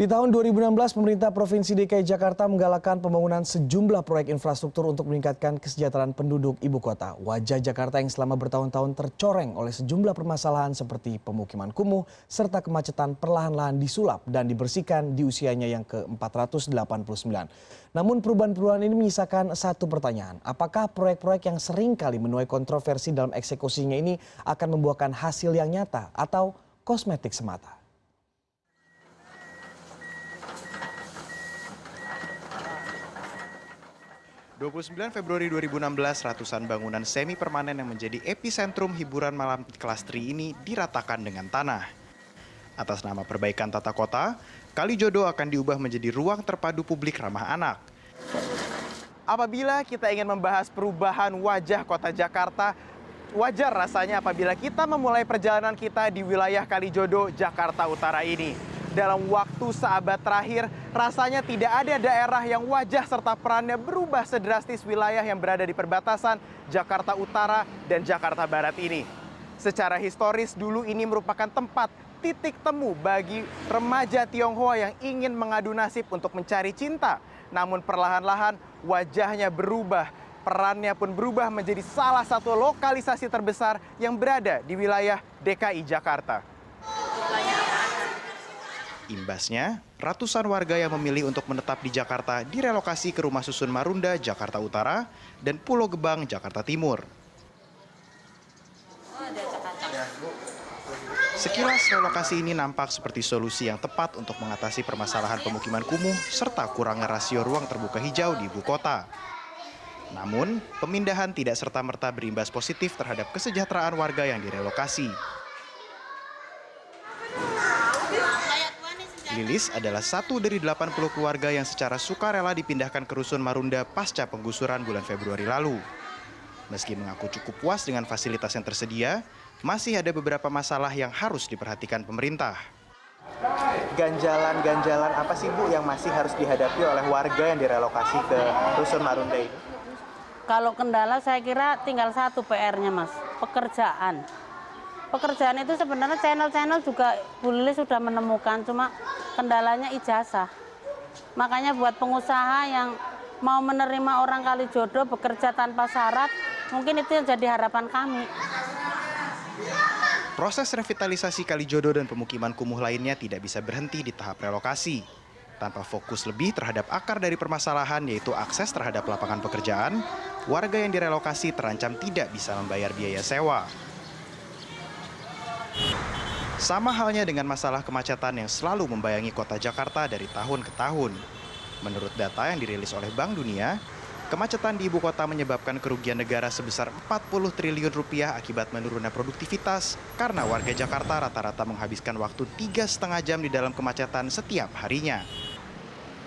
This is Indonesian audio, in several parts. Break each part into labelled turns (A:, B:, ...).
A: Di tahun 2016, pemerintah Provinsi DKI Jakarta menggalakkan pembangunan sejumlah proyek infrastruktur untuk meningkatkan kesejahteraan penduduk ibu kota. Wajah Jakarta yang selama bertahun-tahun tercoreng oleh sejumlah permasalahan seperti pemukiman kumuh, serta kemacetan perlahan-lahan disulap dan dibersihkan di usianya yang ke-489. Namun perubahan-perubahan ini menyisakan satu pertanyaan. Apakah proyek-proyek yang sering kali menuai kontroversi dalam eksekusinya ini akan membuahkan hasil yang nyata atau kosmetik semata?
B: 29 Februari 2016, ratusan bangunan semi permanen yang menjadi epicentrum hiburan malam kelas 3 ini diratakan dengan tanah. Atas nama perbaikan tata kota, Kalijodo akan diubah menjadi ruang terpadu publik ramah anak. Apabila kita ingin membahas perubahan wajah kota Jakarta, wajar rasanya apabila kita memulai perjalanan kita di wilayah Kalijodo, Jakarta Utara ini. Dalam waktu seabad terakhir, rasanya tidak ada daerah yang wajah serta perannya berubah sedrastis wilayah yang berada di perbatasan Jakarta Utara dan Jakarta Barat ini. Secara historis, dulu ini merupakan tempat titik temu bagi remaja Tionghoa yang ingin mengadu nasib untuk mencari cinta. Namun perlahan-lahan wajahnya berubah, perannya pun berubah menjadi salah satu lokalisasi terbesar yang berada di wilayah DKI Jakarta. Imbasnya, ratusan warga yang memilih untuk menetap di Jakarta direlokasi ke Rumah Susun Marunda, Jakarta Utara, dan Pulau Gebang, Jakarta Timur. Sekilas relokasi ini nampak seperti solusi yang tepat untuk mengatasi permasalahan pemukiman kumuh serta kurangnya rasio ruang terbuka hijau di ibu kota. Namun, pemindahan tidak serta-merta berimbas positif terhadap kesejahteraan warga yang direlokasi. Lilis adalah satu dari 80 keluarga yang secara sukarela dipindahkan ke Rusun Marunda pasca penggusuran bulan Februari lalu. Meski mengaku cukup puas dengan fasilitas yang tersedia, masih ada beberapa masalah yang harus diperhatikan pemerintah. Ganjalan apa sih Bu yang masih harus dihadapi oleh warga yang direlokasi ke Rusun Marunda ini?
C: Kalau kendala saya kira tinggal satu PR-nya Mas, pekerjaan. Pekerjaan itu sebenarnya channel-channel juga Bu Lilis sudah menemukan, cuma kendalanya ijazah. Makanya buat pengusaha yang mau menerima orang Kalijodo bekerja tanpa syarat, mungkin itu yang jadi harapan kami.
B: Proses revitalisasi Kalijodo dan pemukiman kumuh lainnya tidak bisa berhenti di tahap relokasi. Tanpa fokus lebih terhadap akar dari permasalahan, yaitu akses terhadap lapangan pekerjaan, warga yang direlokasi terancam tidak bisa membayar biaya sewa. Sama halnya dengan masalah kemacetan yang selalu membayangi kota Jakarta dari tahun ke tahun. Menurut data yang dirilis oleh Bank Dunia, kemacetan di ibu kota menyebabkan kerugian negara sebesar 40 triliun rupiah akibat menurunnya produktivitas karena warga Jakarta rata-rata menghabiskan waktu 3,5 jam di dalam kemacetan setiap harinya.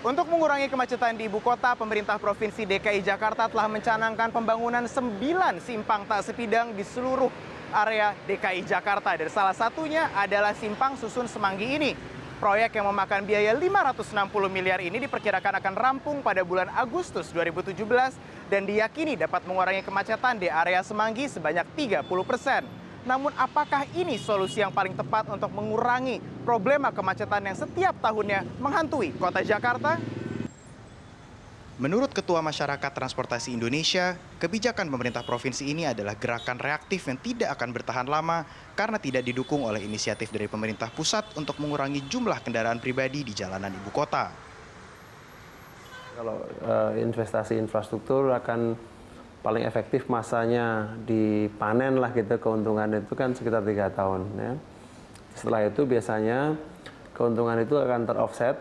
B: Untuk mengurangi kemacetan di ibu kota, pemerintah Provinsi DKI Jakarta telah mencanangkan pembangunan 9 simpang tak sepidang di seluruh area DKI Jakarta, dan salah satunya adalah Simpang Susun Semanggi ini. Proyek yang memakan biaya 560 miliar ini diperkirakan akan rampung pada bulan Agustus 2017 dan diyakini dapat mengurangi kemacetan di area Semanggi sebanyak 30%. Namun apakah ini solusi yang paling tepat untuk mengurangi problema kemacetan yang setiap tahunnya menghantui kota Jakarta? Menurut Ketua Masyarakat Transportasi Indonesia, kebijakan pemerintah provinsi ini adalah gerakan reaktif yang tidak akan bertahan lama karena tidak didukung oleh inisiatif dari pemerintah pusat untuk mengurangi jumlah kendaraan pribadi di jalanan ibu kota.
D: Kalau investasi infrastruktur akan paling efektif masanya dipanen lah gitu, keuntungan itu kan sekitar 3 tahun. Ya. Setelah itu biasanya keuntungan itu akan teroffset,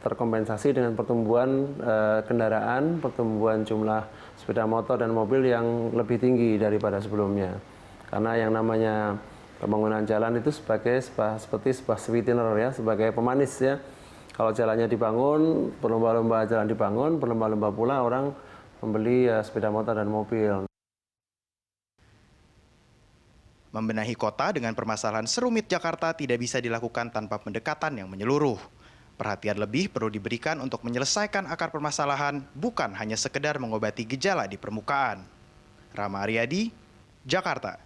D: terkompensasi dengan pertumbuhan kendaraan, pertumbuhan jumlah sepeda motor dan mobil yang lebih tinggi daripada sebelumnya. Karena yang namanya pembangunan jalan itu seperti sebuah sweetener ya, sebagai pemanis ya. Kalau jalannya dibangun, berlomba-lomba jalan dibangun, berlomba-lomba pula orang membeli sepeda motor dan mobil.
B: Membenahi kota dengan permasalahan serumit Jakarta tidak bisa dilakukan tanpa pendekatan yang menyeluruh. Perhatian lebih perlu diberikan untuk menyelesaikan akar permasalahan, bukan hanya sekedar mengobati gejala di permukaan. Rama Aryadi, Jakarta.